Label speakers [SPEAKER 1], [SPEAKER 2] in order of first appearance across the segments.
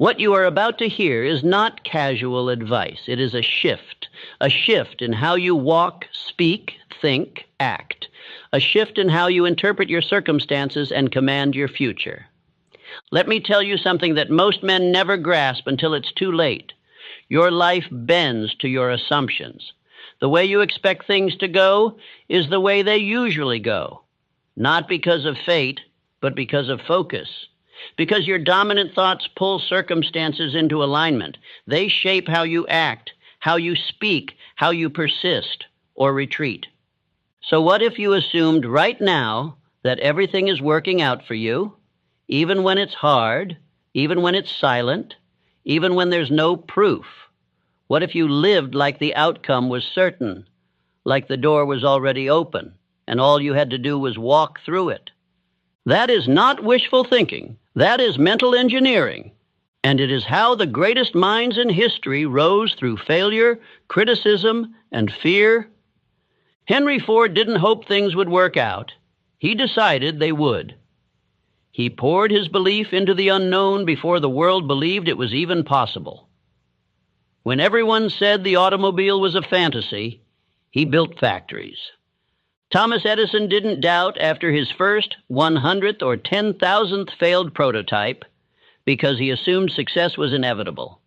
[SPEAKER 1] What you are about to hear is not casual advice. It is a shift in how you walk, speak, think, act, a shift in how you interpret your circumstances and command your future. Let me tell you something that most men never grasp until it's too late. Your life bends to your assumptions. The way you expect things to go is the way they usually go, not because of fate, but because of focus. Because your dominant thoughts pull circumstances into alignment. They shape how you act, how you speak, how you persist or retreat. So what if you assumed right now that everything is working out for you, even when it's hard, even when it's silent, even when there's no proof? What if you lived like the outcome was certain, like the door was already open, and all you had to do was walk through it? That is not wishful thinking. That is mental engineering. And it is how the greatest minds in history rose through failure, criticism, and fear. Henry Ford didn't hope things would work out. He decided they would. He poured his belief into the unknown before the world believed it was even possible. When everyone said the automobile was a fantasy, he built factories. Thomas Edison didn't doubt after his first 100th or 10,000th failed prototype because he assumed success was inevitable.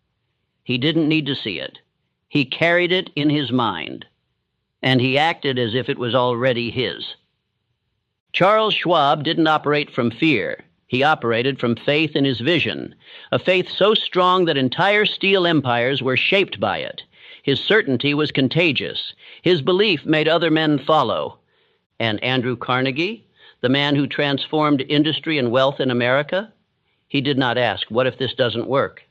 [SPEAKER 1] He didn't need to see it. He carried it in his mind, and he acted as if it was already his. Charles Schwab didn't operate from fear. He operated from faith in his vision, a faith so strong that entire steel empires were shaped by it. His certainty was contagious. His belief made other men follow. And Andrew Carnegie, the man who transformed industry and wealth in America, he did not ask, what if this doesn't work?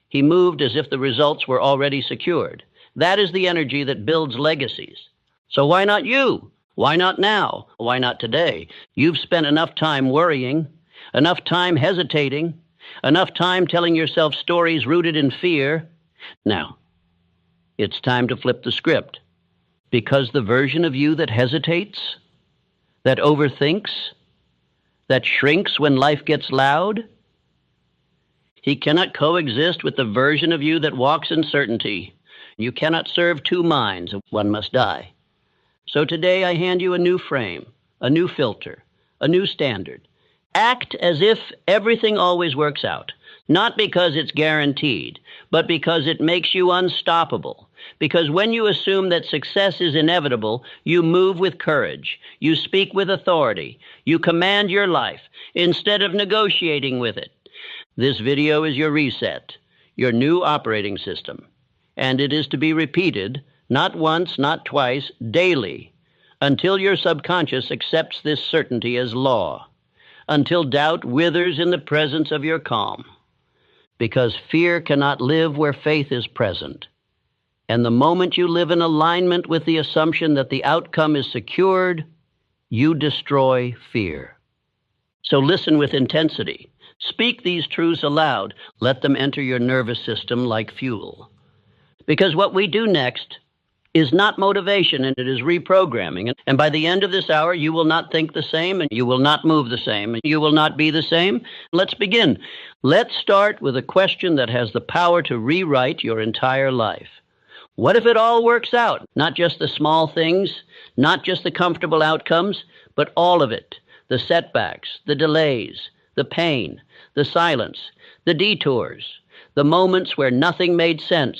[SPEAKER 1] He moved as if the results were already secured. That is the energy that builds legacies. So why not you? Why not now? Why not today? You've spent enough time worrying, enough time hesitating, enough time telling yourself stories rooted in fear. Now, it's time to flip the script. Because the version of you that hesitates, that overthinks, that shrinks when life gets loud, he cannot coexist with the version of you that walks in certainty. You cannot serve two minds. One must die. So today I hand you a new frame, a new filter, a new standard. Act as if everything always works out, not because it's guaranteed, but because it makes you unstoppable. Because when you assume that success is inevitable, you move with courage, you speak with authority, you command your life instead of negotiating with it. This video is your reset, your new operating system, and it is to be repeated, not once, not twice, daily, until your subconscious accepts this certainty as law, until doubt withers in the presence of your calm, because fear cannot live where faith is present. And the moment you live in alignment with the assumption that the outcome is secured, you destroy fear. So listen with intensity. Speak these truths aloud. Let them enter your nervous system like fuel. Because what we do next is not motivation, and it is reprogramming. And by the end of this hour, you will not think the same, and you will not move the same, and you will not be the same. Let's begin. Let's start with a question that has the power to rewrite your entire life. What if it all works out? Not just the small things, not just the comfortable outcomes, but all of it. The setbacks, the delays, the pain, the silence, the detours, the moments where nothing made sense.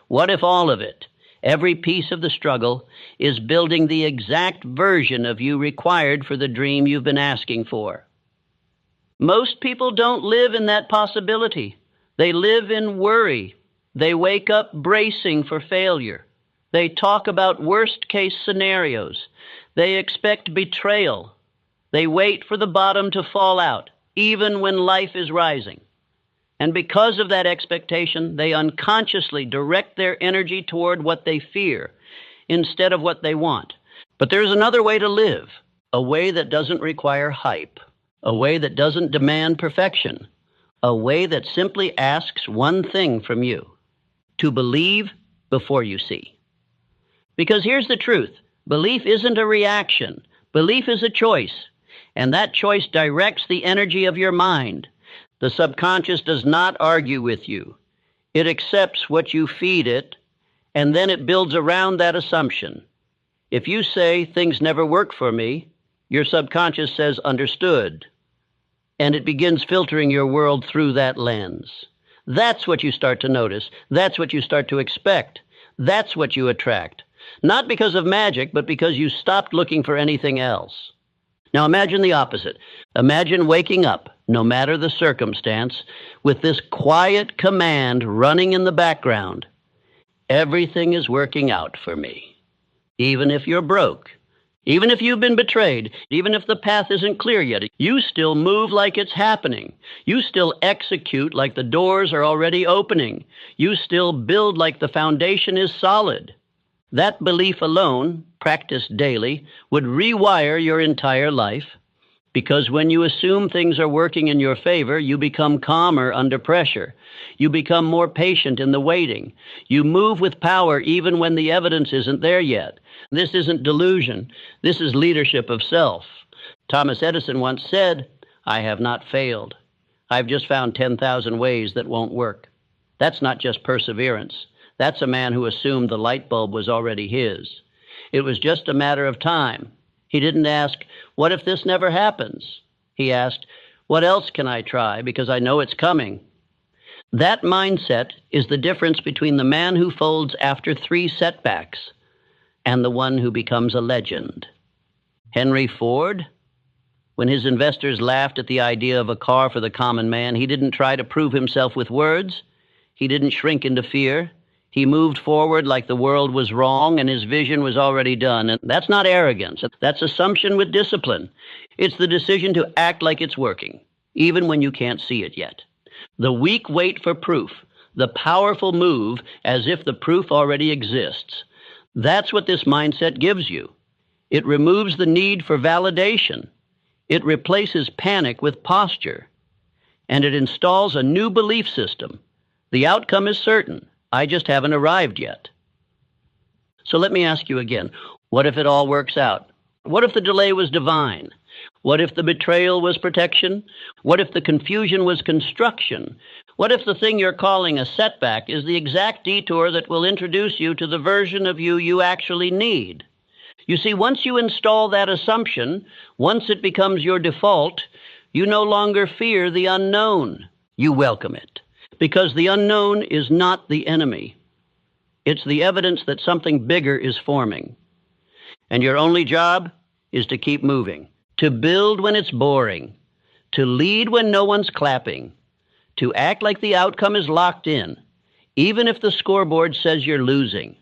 [SPEAKER 1] What if all of it, every piece of the struggle, is building the exact version of you required for the dream you've been asking for? Most people don't live in that possibility. They live in worry. They wake up bracing for failure. They talk about worst-case scenarios. They expect betrayal. They wait for the bottom to fall out, even when life is rising. And because of that expectation, they unconsciously direct their energy toward what they fear instead of what they want. But there's another way to live, a way that doesn't require hype, a way that doesn't demand perfection, a way that simply asks one thing from you: to believe before you see. Because here's the truth. Belief isn't a reaction. Belief is a choice. And that choice directs the energy of your mind. The subconscious does not argue with you. It accepts what you feed it, and then it builds around that assumption. If you say, things never work for me, your subconscious says, understood. And it begins filtering your world through that lens. That's what you start to notice. That's what you start to expect. That's what you attract. Not because of magic, but because you stopped looking for anything else. Now imagine the opposite. Imagine waking up, no matter the circumstance, with this quiet command running in the background. Everything is working out for me. Even if you're broke, even if you've been betrayed, even if the path isn't clear yet, you still move like it's happening. You still execute like the doors are already opening. You still build like the foundation is solid. That belief alone, practiced daily, would rewire your entire life, because when you assume things are working in your favor, you become calmer under pressure. You become more patient in the waiting. You move with power even when the evidence isn't there yet. This isn't delusion. This is leadership of self. Thomas Edison once said, "I have not failed. I've just found 10,000 ways that won't work." That's not just perseverance. That's a man who assumed the light bulb was already his. It was just a matter of time. He didn't ask, what if this never happens? He asked, what else can I try because I know it's coming? That mindset is the difference between the man who folds after 3 setbacks and the one who becomes a legend. Henry Ford, when his investors laughed at the idea of a car for the common man, he didn't try to prove himself with words. He didn't shrink into fear. He moved forward like the world was wrong and his vision was already done. And that's not arrogance. That's assumption with discipline. It's the decision to act like it's working, even when you can't see it yet. The weak wait for proof. The powerful move as if the proof already exists. That's what this mindset gives you. It removes the need for validation. It replaces panic with posture. And it installs a new belief system. The outcome is certain. I just haven't arrived yet. So let me ask you again, what if it all works out? What if the delay was divine? What if the betrayal was protection? What if the confusion was construction? What if the thing you're calling a setback is the exact detour that will introduce you to the version of you you actually need? You see, once you install that assumption, once it becomes your default, you no longer fear the unknown. You welcome it. Because the unknown is not the enemy. It's the evidence that something bigger is forming. And your only job is to keep moving, to build when it's boring, to lead when no one's clapping, to act like the outcome is locked in, even if the scoreboard says you're losing.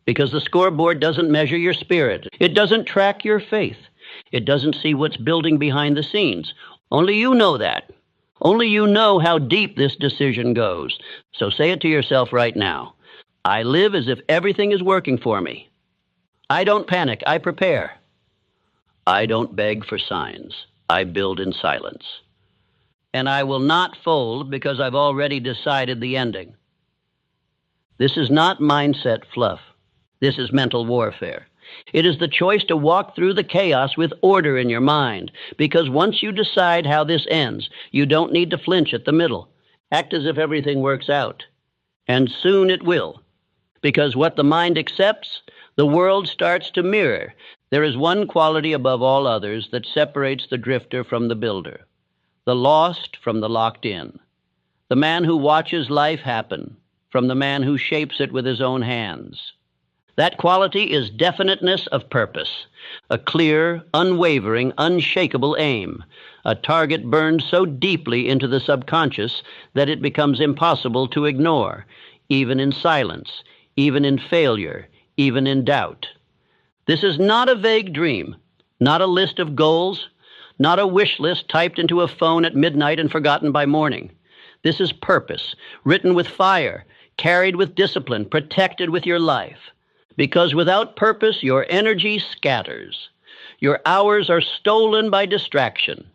[SPEAKER 1] Because the scoreboard doesn't measure your spirit. It doesn't track your faith. It doesn't see what's building behind the scenes. Only you know that. Only you know how deep this decision goes. So say it to yourself right now. I live as if everything is working for me. I don't panic, I prepare. I don't beg for signs. I build in silence. And I will not fold because I've already decided the ending. This is not mindset fluff. This is mental warfare. It is the choice to walk through the chaos with order in your mind, because once you decide how this ends, you don't need to flinch at the middle. Act as if everything works out. And soon it will, because what the mind accepts, the world starts to mirror. There is one quality above all others that separates the drifter from the builder, the lost from the locked in, the man who watches life happen from the man who shapes it with his own hands. That quality is definiteness of purpose, a clear, unwavering, unshakable aim, a target burned so deeply into the subconscious that it becomes impossible to ignore, even in silence, even in failure, even in doubt. This is not a vague dream, not a list of goals, not a wish list typed into a phone at midnight and forgotten by morning. This is purpose, written with fire, carried with discipline, protected with your life. Because without purpose, your energy scatters. Your hours are stolen by distraction.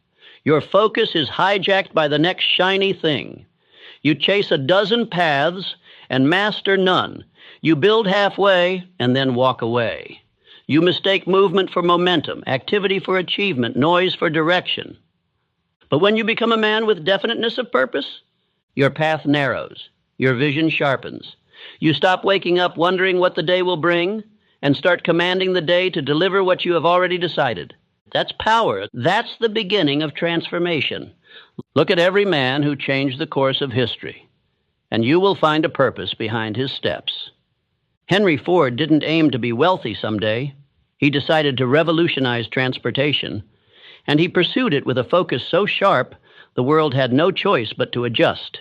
[SPEAKER 1] Your focus is hijacked by the next shiny thing. You chase a dozen paths and master none. You build halfway and then walk away. You mistake movement for momentum, activity for achievement, noise for direction. But when you become a man with definiteness of purpose, your path narrows, your vision sharpens. You stop waking up wondering what the day will bring and start commanding the day to deliver what you have already decided. That's power. That's the beginning of transformation. Look at every man who changed the course of history, and you will find a purpose behind his steps. Henry Ford didn't aim to be wealthy someday. He decided to revolutionize transportation, and he pursued it with a focus so sharp the world had no choice but to adjust.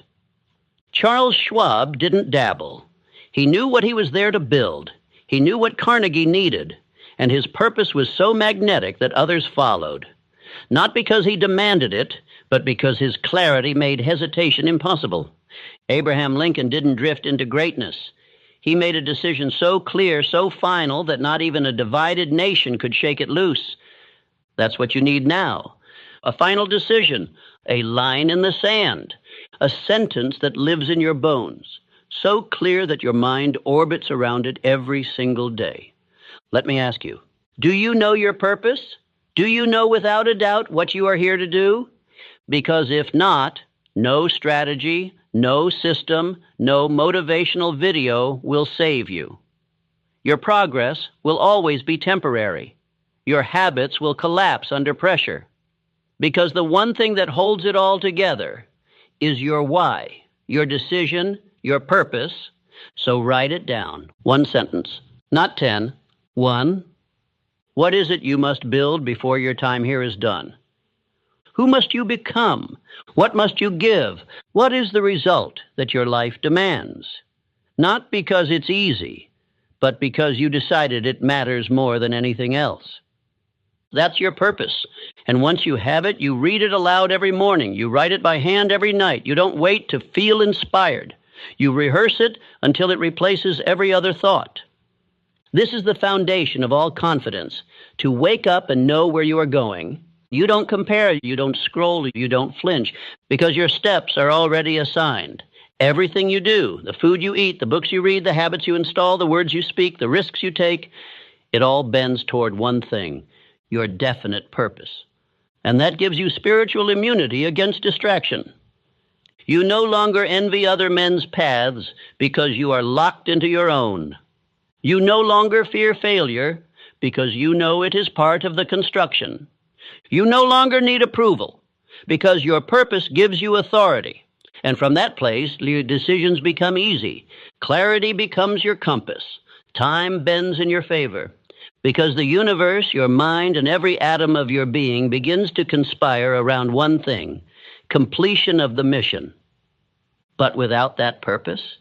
[SPEAKER 1] Charles Schwab didn't dabble. He knew what he was there to build. He knew what Carnegie needed, and his purpose was so magnetic that others followed. Not because he demanded it, but because his clarity made hesitation impossible. Abraham Lincoln didn't drift into greatness. He made a decision so clear, so final, that not even a divided nation could shake it loose. That's what you need now. A final decision, a line in the sand, a sentence that lives in your bones, so clear that your mind orbits around it every single day. Let me ask you, do you know your purpose? Do you know without a doubt what you are here to do? Because if not, no strategy, no system, no motivational video will save you. Your progress will always be temporary. Your habits will collapse under pressure. Because the one thing that holds it all together is your why, your decision, your purpose. So write it down. One sentence, not 10. 1. What is it you must build before your time here is done? Who must you become? What must you give? What is the result that your life demands? Not because it's easy, but because you decided it matters more than anything else. That's your purpose. And once you have it, you read it aloud every morning. You write it by hand every night. You don't wait to feel inspired. You rehearse it until it replaces every other thought. This is the foundation of all confidence, to wake up and know where you are going. You don't compare, you don't scroll, you don't flinch, because your steps are already assigned. Everything you do, the food you eat, the books you read, the habits you install, the words you speak, the risks you take, it all bends toward one thing, your definite purpose. And that gives you spiritual immunity against distraction. You no longer envy other men's paths because you are locked into your own. You no longer fear failure because you know it is part of the construction. You no longer need approval because your purpose gives you authority. And from that place, your decisions become easy. Clarity becomes your compass. Time bends in your favor because the universe, your mind, and every atom of your being begins to conspire around one thing, completion of the mission. But without that purpose,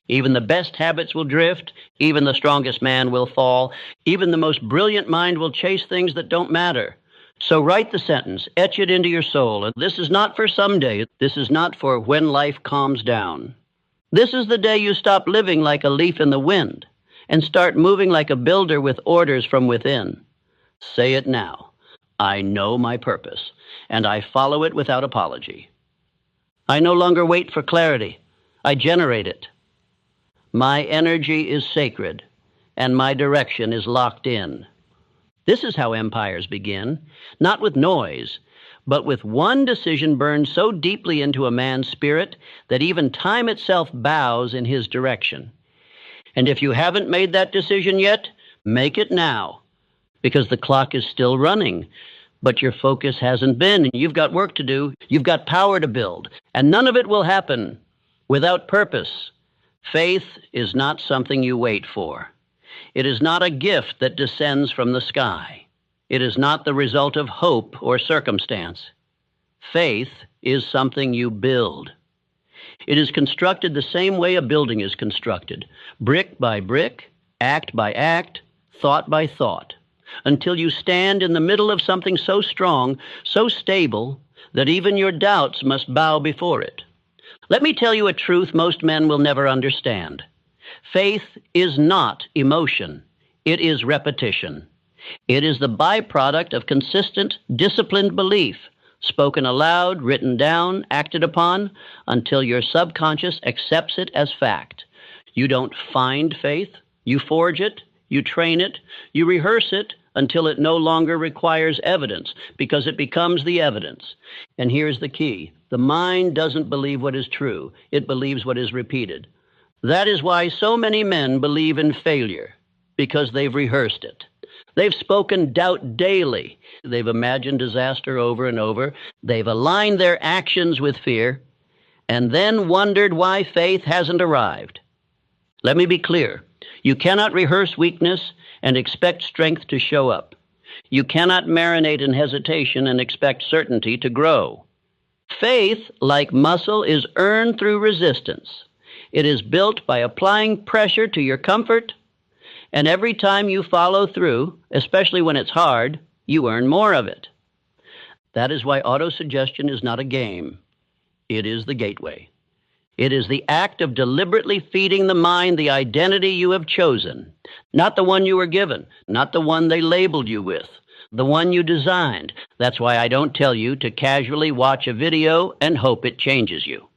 [SPEAKER 1] even the best habits will drift, even the strongest man will fall, even the most brilliant mind will chase things that don't matter. So write the sentence, etch it into your soul, and this is not for someday, this is not for when life calms down. This is the day you stop living like a leaf in the wind and start moving like a builder with orders from within. Say it now. I know my purpose, and I follow it without apology. I no longer wait for clarity. I generate it. My energy is sacred, and my direction is locked in. This is how empires begin, not with noise, but with one decision burned so deeply into a man's spirit that even time itself bows in his direction. And if you haven't made that decision yet, make it now, because the clock is still running, but your focus hasn't been. You've got work to do, you've got power to build, and none of it will happen without purpose. Faith is not something you wait for. It is not a gift that descends from the sky. It is not the result of hope or circumstance. Faith is something you build. It is constructed the same way a building is constructed, brick by brick, act by act, thought by thought, until you stand in the middle of something so strong, so stable, that even your doubts must bow before it. Let me tell you a truth most men will never understand. Faith is not emotion. It is repetition. It is the byproduct of consistent, disciplined belief, spoken aloud, written down, acted upon, until your subconscious accepts it as fact. You don't find faith. You forge it. You train it. You rehearse it until it no longer requires evidence, because it becomes the evidence. And here's the key. The mind doesn't believe what is true. It believes what is repeated. That is why so many men believe in failure, because they've rehearsed it. They've spoken doubt daily. They've imagined disaster over and over. They've aligned their actions with fear, and then wondered why faith hasn't arrived. Let me be clear. You cannot rehearse weakness and expect strength to show up. You cannot marinate in hesitation and expect certainty to grow. Faith, like muscle, is earned through resistance. It is built by applying pressure to your comfort, and every time you follow through, especially when it's hard, you earn more of it. That is why autosuggestion is not a game. It is the gateway. It is the act of deliberately feeding the mind the identity you have chosen, not the one you were given, not the one they labeled you with, the one you designed. That's why I don't tell you to casually watch a video and hope it changes you.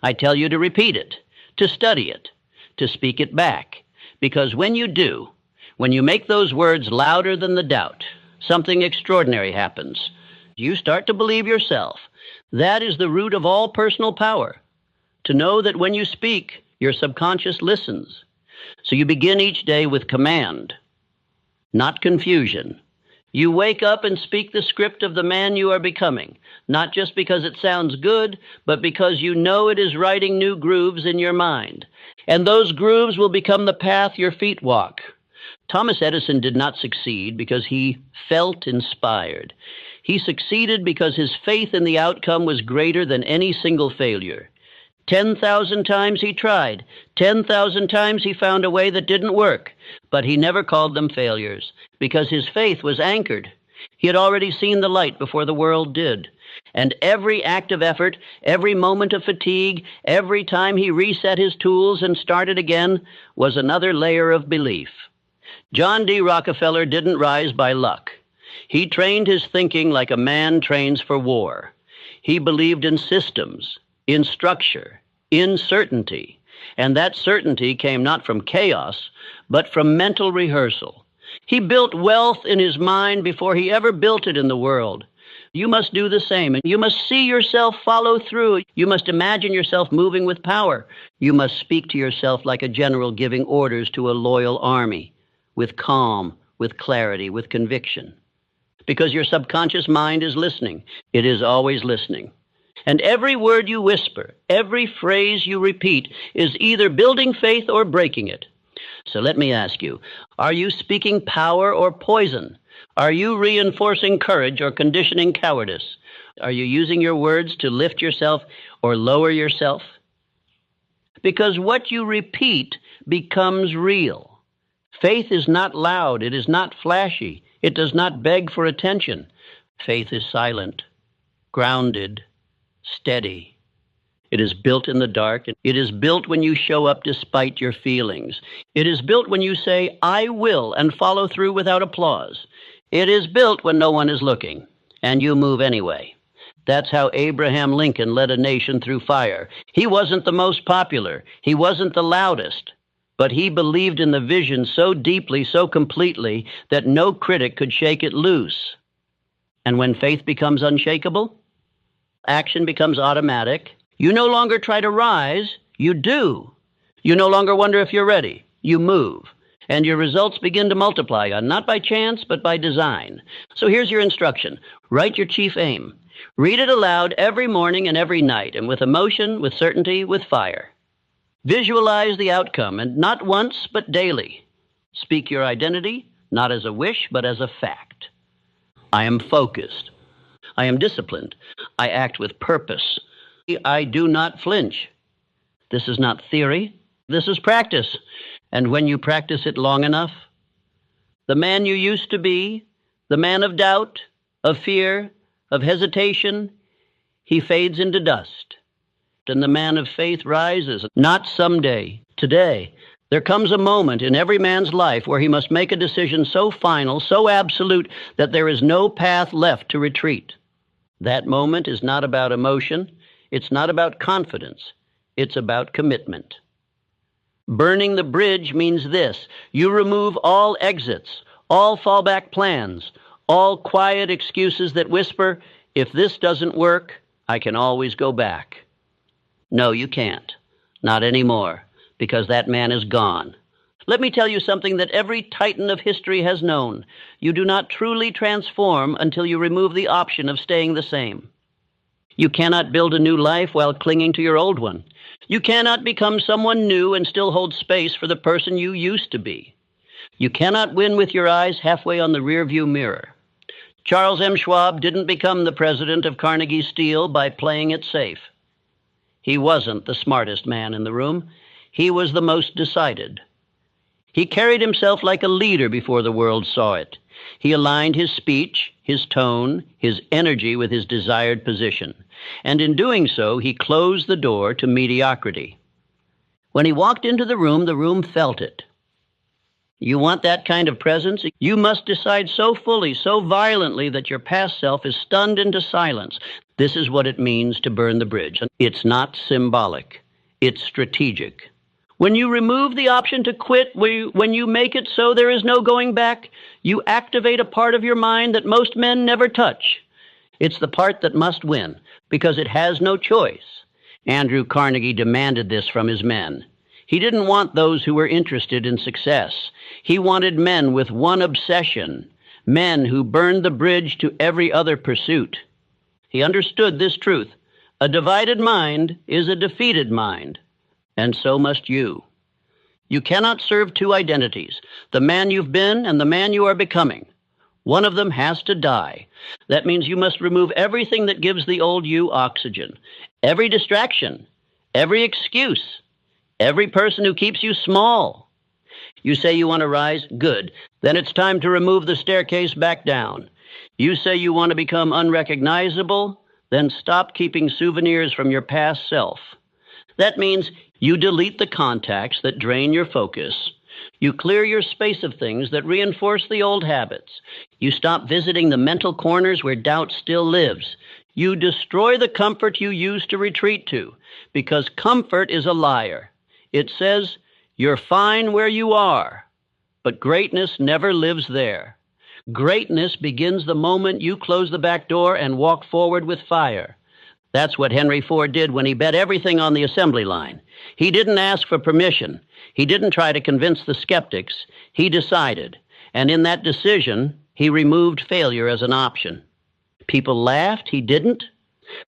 [SPEAKER 1] I tell you to repeat it, to study it, to speak it back. Because when you do, when you make those words louder than the doubt, something extraordinary happens. You start to believe yourself. That is the root of all personal power. To know that when you speak, your subconscious listens. So you begin each day with command, not confusion. You wake up and speak the script of the man you are becoming, not just because it sounds good, but because you know it is writing new grooves in your mind. And those grooves will become the path your feet walk. Thomas Edison did not succeed because he felt inspired. He succeeded because his faith in the outcome was greater than any single failure. 10,000 times he tried. 10,000 times he found a way that didn't work. But he never called them failures because his faith was anchored. He had already seen the light before the world did. And every act of effort, every moment of fatigue, every time he reset his tools and started again was another layer of belief. John D. Rockefeller didn't rise by luck. He trained his thinking like a man trains for war. He believed in systems, in structure, in certainty. And that certainty came not from chaos, but from mental rehearsal. He built wealth in his mind before he ever built it in the world. You must do the same, and you must see yourself follow through. You must imagine yourself moving with power. You must speak to yourself like a general giving orders to a loyal army, with calm, with clarity, with conviction. Because your subconscious mind is listening. It is always listening. And every word you whisper, every phrase you repeat is either building faith or breaking it. So let me ask you, are you speaking power or poison? Are you reinforcing courage or conditioning cowardice? Are you using your words to lift yourself or lower yourself? Because what you repeat becomes real. Faith is not loud. It is not flashy. It does not beg for attention. Faith is silent, grounded, steady. It is built in the dark. It is built when you show up despite your feelings. It is built when you say, I will, and follow through without applause. It is built when no one is looking, and you move anyway. That's how Abraham Lincoln led a nation through fire. He wasn't the most popular. He wasn't the loudest. But he believed in the vision so deeply, so completely, that no critic could shake it loose. And when faith becomes unshakable, action becomes automatic. You no longer try to rise, you do. You no longer wonder if you're ready, you move. And your results begin to multiply, not by chance, but by design. So here's your instruction. Write your chief aim. Read it aloud every morning and every night, and with emotion, with certainty, with fire. Visualize the outcome, and not once, but daily. Speak your identity, not as a wish, but as a fact. I am focused. I am disciplined. I act with purpose. I do not flinch. This is not theory. This is practice. And when you practice it long enough, the man you used to be, the man of doubt, of fear, of hesitation, he fades into dust. And the man of faith rises, not someday, today. There comes a moment in every man's life where he must make a decision so final, so absolute, that there is no path left to retreat. That moment is not about emotion. It's not about confidence. It's about commitment. Burning the bridge means this. You remove all exits, all fallback plans, all quiet excuses that whisper, if this doesn't work, I can always go back. No, you can't. Not anymore, because that man is gone. Let me tell you something that every titan of history has known. You do not truly transform until you remove the option of staying the same. You cannot build a new life while clinging to your old one. You cannot become someone new and still hold space for the person you used to be. You cannot win with your eyes halfway on the rearview mirror. Charles M. Schwab didn't become the president of Carnegie Steel by playing it safe. He wasn't the smartest man in the room. He was the most decided. He carried himself like a leader before the world saw it. He aligned his speech, his tone, his energy with his desired position. And in doing so, he closed the door to mediocrity. When he walked into the room felt it. You want that kind of presence? You must decide so fully, so violently that your past self is stunned into silence. This is what it means to burn the bridge. It's not symbolic. It's strategic. When you remove the option to quit, when you make it so there is no going back, you activate a part of your mind that most men never touch. It's the part that must win, because it has no choice. Andrew Carnegie demanded this from his men. He didn't want those who were interested in success. He wanted men with one obsession, men who burned the bridge to every other pursuit. He understood this truth. A divided mind is a defeated mind. And so must you. You cannot serve two identities, the man you've been and the man you are becoming. One of them has to die. That means you must remove everything that gives the old you oxygen, every distraction, every excuse, every person who keeps you small. You say you want to rise? Good. Then it's time to remove the staircase back down. You say you want to become unrecognizable? Then stop keeping souvenirs from your past self. That means you delete the contacts that drain your focus. You clear your space of things that reinforce the old habits. You stop visiting the mental corners where doubt still lives. You destroy the comfort you used to retreat to, because comfort is a liar. It says, you're fine where you are, but greatness never lives there. Greatness begins the moment you close the back door and walk forward with fire. That's what Henry Ford did when he bet everything on the assembly line. He didn't ask for permission. He didn't try to convince the skeptics. He decided. And in that decision, he removed failure as an option. People laughed. He didn't.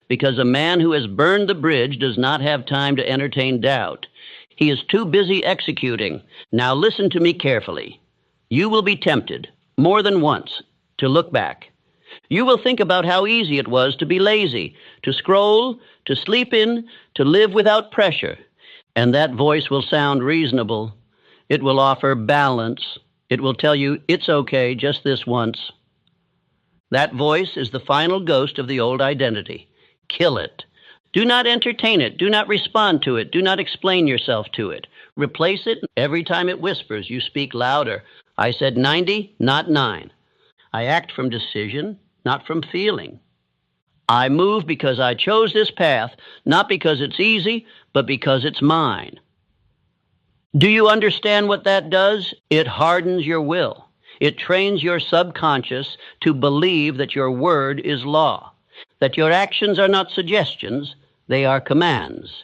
[SPEAKER 1] Because a man who has burned the bridge does not have time to entertain doubt. He is too busy executing. Now listen to me carefully. You will be tempted, more than once, to look back. You will think about how easy it was to be lazy, to scroll, to sleep in, to live without pressure. And that voice will sound reasonable. It will offer balance. It will tell you it's okay just this once. That voice is the final ghost of the old identity. Kill it. Do not entertain it. Do not respond to it. Do not explain yourself to it. Replace it. Every time it whispers, you speak louder. I said 90, not 9. I act from decision, not from feeling. I move because I chose this path, not because it's easy, but because it's mine. Do you understand what that does? It hardens your will. It trains your subconscious to believe that your word is law, that your actions are not suggestions, they are commands.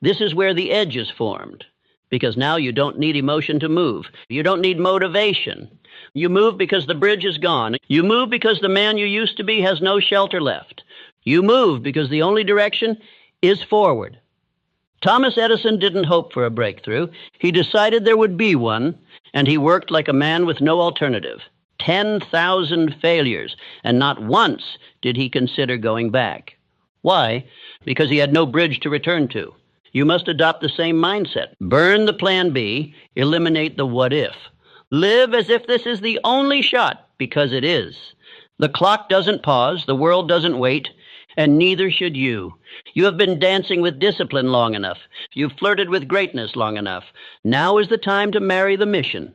[SPEAKER 1] This is where the edge is formed, because now you don't need emotion to move. You don't need motivation. You move because the bridge is gone. You move because the man you used to be has no shelter left. You move because the only direction is forward. Thomas Edison didn't hope for a breakthrough. He decided there would be one, and he worked like a man with no alternative. 10,000 failures, and not once did he consider going back. Why? Because he had no bridge to return to. You must adopt the same mindset. Burn the plan B, eliminate the what if. Live as if this is the only shot, because it is. The clock doesn't pause, the world doesn't wait, and neither should you. You have been dancing with discipline long enough. You've flirted with greatness long enough. Now is the time to marry the mission.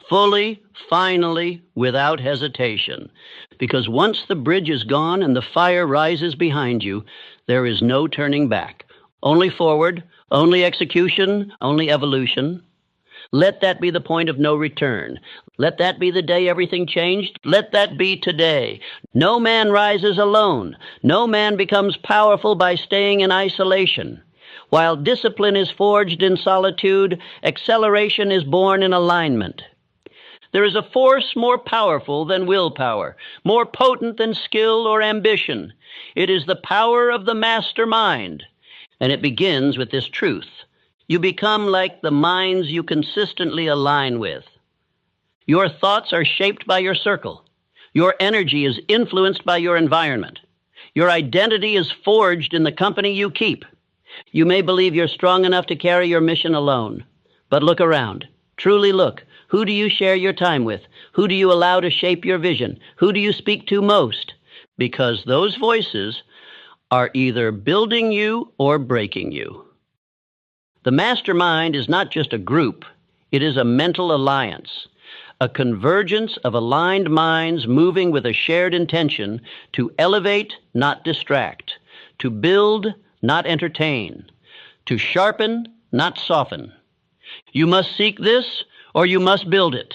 [SPEAKER 1] Fully, finally, without hesitation. Because once the bridge is gone and the fire rises behind you, there is no turning back. Only forward, only execution, only evolution. Let that be the point of no return. Let that be the day everything changed. Let that be today. No man rises alone. No man becomes powerful by staying in isolation. While discipline is forged in solitude, acceleration is born in alignment. There is a force more powerful than willpower, more potent than skill or ambition. It is the power of the mastermind, and it begins with this truth. You become like the minds you consistently align with. Your thoughts are shaped by your circle. Your energy is influenced by your environment. Your identity is forged in the company you keep. You may believe you're strong enough to carry your mission alone, but look around. Truly look. Who do you share your time with? Who do you allow to shape your vision? Who do you speak to most? Because those voices are either building you or breaking you. The mastermind is not just a group. It is a mental alliance, a convergence of aligned minds moving with a shared intention to elevate, not distract, to build, not entertain, to sharpen, not soften. You must seek this, or you must build it.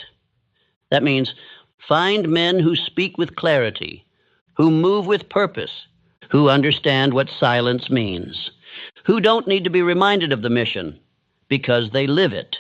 [SPEAKER 1] That means find men who speak with clarity, who move with purpose, who understand what silence means, who don't need to be reminded of the mission because they live it.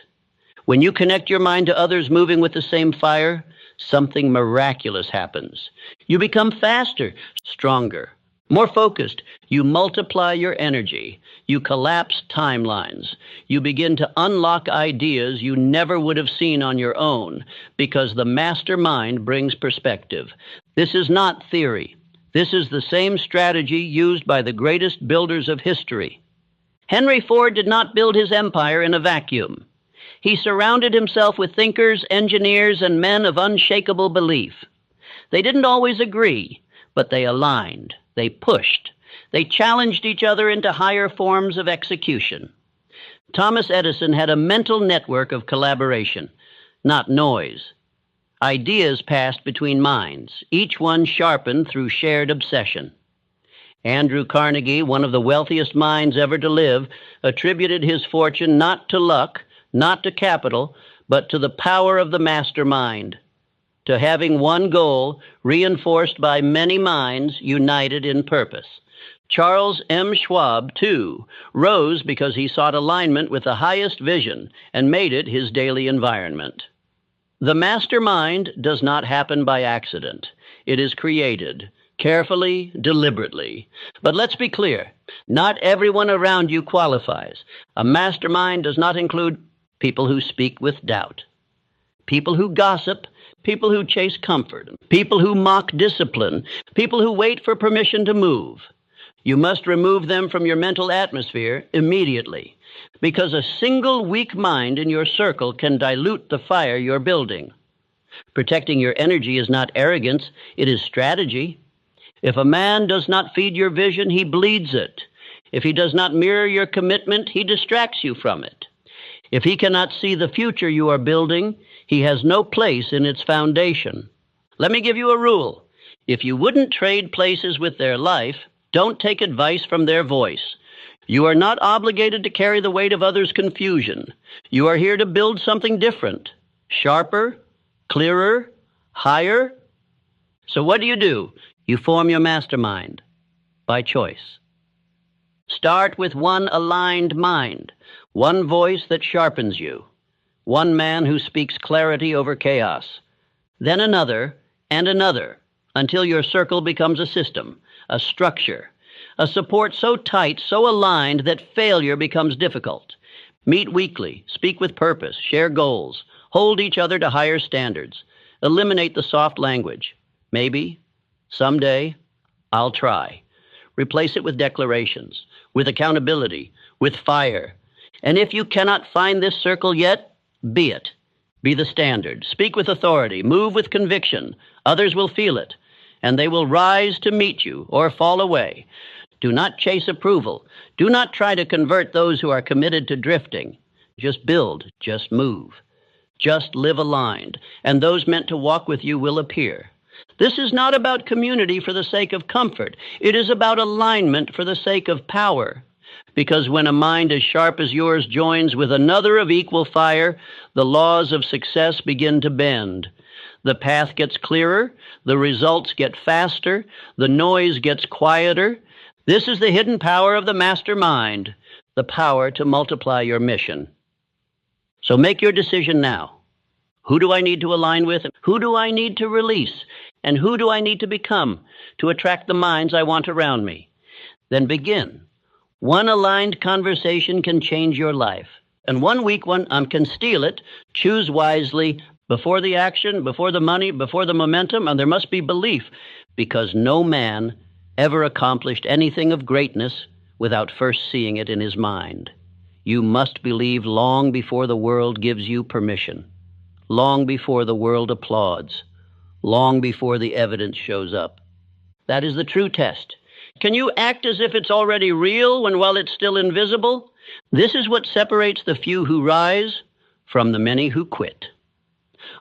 [SPEAKER 1] When you connect your mind to others moving with the same fire, something miraculous happens. You become faster, stronger, more focused. You multiply your energy. You collapse timelines. You begin to unlock ideas you never would have seen on your own because the mastermind brings perspective. This is not theory. This is the same strategy used by the greatest builders of history. Henry Ford did not build his empire in a vacuum. He surrounded himself with thinkers, engineers, and men of unshakable belief. They didn't always agree, but they aligned. They pushed. They challenged each other into higher forms of execution. Thomas Edison had a mental network of collaboration, not noise. Ideas passed between minds, each one sharpened through shared obsession. Andrew Carnegie, one of the wealthiest minds ever to live, attributed his fortune not to luck, not to capital, but to the power of the mastermind, to having one goal reinforced by many minds united in purpose. Charles M. Schwab, too, rose because he sought alignment with the highest vision and made it his daily environment. The mastermind does not happen by accident. It is created carefully, deliberately. But let's be clear, not everyone around you qualifies. A mastermind does not include people who speak with doubt, people who gossip, people who chase comfort, people who mock discipline, people who wait for permission to move. You must remove them from your mental atmosphere immediately, because a single weak mind in your circle can dilute the fire you're building. Protecting your energy is not arrogance, it is strategy. If a man does not feed your vision, he bleeds it. If he does not mirror your commitment, he distracts you from it. If he cannot see the future you are building, he has no place in its foundation. Let me give you a rule. If you wouldn't trade places with their life, don't take advice from their voice. You are not obligated to carry the weight of others' confusion. You are here to build something different, sharper, clearer, higher. So what do? You form your mastermind by choice. Start with one aligned mind, one voice that sharpens you, one man who speaks clarity over chaos, then another and another, until your circle becomes a system, a structure, a support so tight, so aligned that failure becomes difficult. Meet weekly, speak with purpose, share goals, hold each other to higher standards, eliminate the soft language. Maybe, someday, I'll try. Replace it with declarations, with accountability, with fire. And if you cannot find this circle yet, be it. Be the standard. Speak with authority. Move with conviction. Others will feel it, and they will rise to meet you or fall away. Do not chase approval. Do not try to convert those who are committed to drifting. Just build. Just move. Just live aligned, and those meant to walk with you will appear. This is not about community for the sake of comfort. It is about alignment for the sake of power. because when a mind as sharp as yours joins with another of equal fire, the laws of success begin to bend. The path gets clearer, the results get faster, the noise gets quieter. This is the hidden power of the mastermind, the power to multiply your mission. So make your decision now. Who do I need to align with? Who do I need to release? And who do I need to become to attract the minds I want around me? Then begin. One aligned conversation can change your life. And one weak one can steal it. Choose wisely. Before the action, before the money, before the momentum, and there must be belief, because no man ever accomplished anything of greatness without first seeing it in his mind. You must believe long before the world gives you permission, long before the world applauds, long before the evidence shows up. That is the true test. Can you act as if it's already real while it's still invisible? This is what separates the few who rise from the many who quit.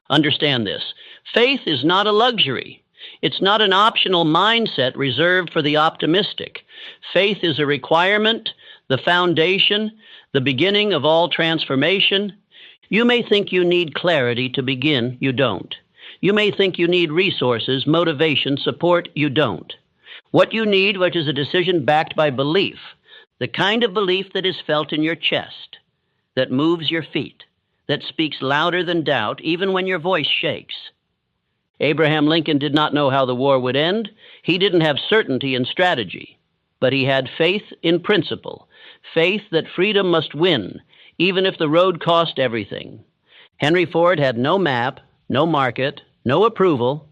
[SPEAKER 1] Understand this. Faith is not a luxury. It's not an optional mindset reserved for the optimistic. Faith is a requirement, the foundation, the beginning of all transformation. You may think you need clarity to begin. You don't. You may think you need resources, motivation, support. You don't. What you need, which is a decision backed by belief, the kind of belief that is felt in your chest, that moves your feet, that speaks louder than doubt, even when your voice shakes. Abraham Lincoln did not know how the war would end. He didn't have certainty in strategy, but he had faith in principle, faith that freedom must win, even if the road cost everything. Henry Ford had no map, no market, no approval,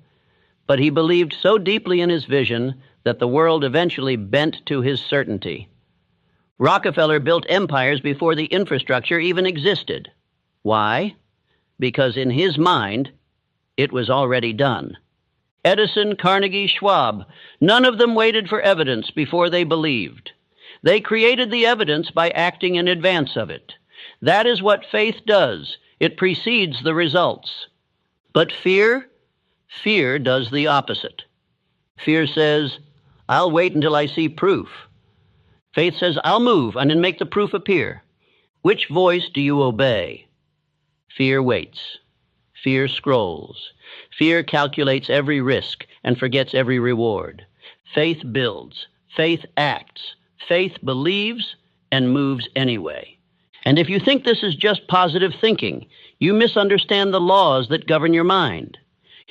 [SPEAKER 1] but he believed so deeply in his vision that the world eventually bent to his certainty. Rockefeller built empires before the infrastructure even existed. Why? Because in his mind, it was already done. Edison, Carnegie, Schwab, none of them waited for evidence before they believed. They created the evidence by acting in advance of it. That is what faith does. It precedes the results. But fear does the opposite. Fear says, I'll wait until I see proof. Faith says, I'll move and then make the proof appear. Which voice do you obey? Fear waits. Fear scrolls. Fear calculates every risk and forgets every reward. Faith builds. Faith acts. Faith believes and moves anyway. And if you think this is just positive thinking, you misunderstand the laws that govern your mind.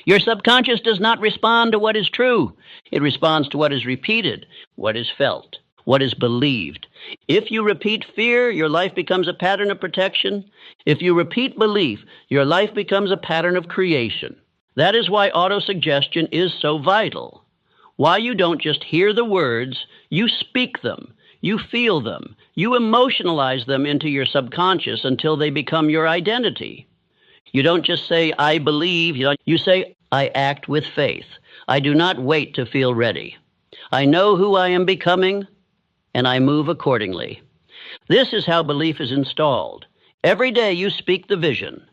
[SPEAKER 1] Your subconscious does not respond to what is true. It responds to what is repeated, what is felt, what is believed. If you repeat fear, your life becomes a pattern of protection. If you repeat belief, your life becomes a pattern of creation. That is why autosuggestion is so vital. Why you don't just hear the words, you speak them, you feel them, you emotionalize them into your subconscious until they become your identity. You don't just say, I believe. You say, I act with faith. I do not wait to feel ready. I know who I am becoming, and I move accordingly. This is how belief is installed. Every day you speak the vision.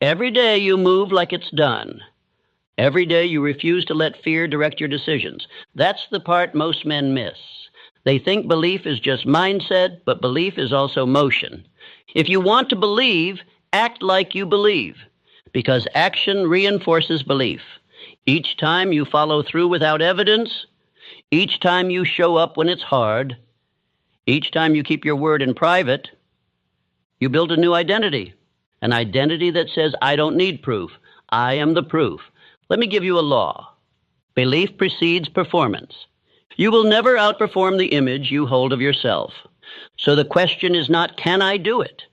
[SPEAKER 1] Every day you move like it's done. Every day you refuse to let fear direct your decisions. That's the part most men miss. They think belief is just mindset, but belief is also motion. If you want to believe, act like you believe, because action reinforces belief. Each time you follow through without evidence, each time you show up when it's hard, each time you keep your word in private, you build a new identity, an identity that says, I don't need proof. I am the proof. Let me give you a law. Belief precedes performance. You will never outperform the image you hold of yourself. So the question is not, can I do it?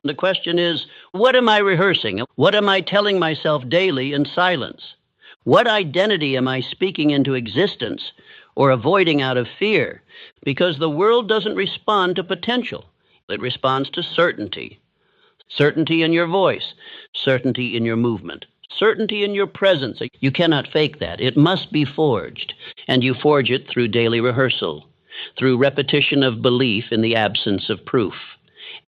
[SPEAKER 1] The question is, what am I rehearsing? What am I telling myself daily in silence? What identity am I speaking into existence or avoiding out of fear? Because the world doesn't respond to potential. It responds to certainty. Certainty in your voice, certainty in your movement, certainty in your presence. You cannot fake that. It must be forged. And you forge it through daily rehearsal, through repetition of belief in the absence of proof.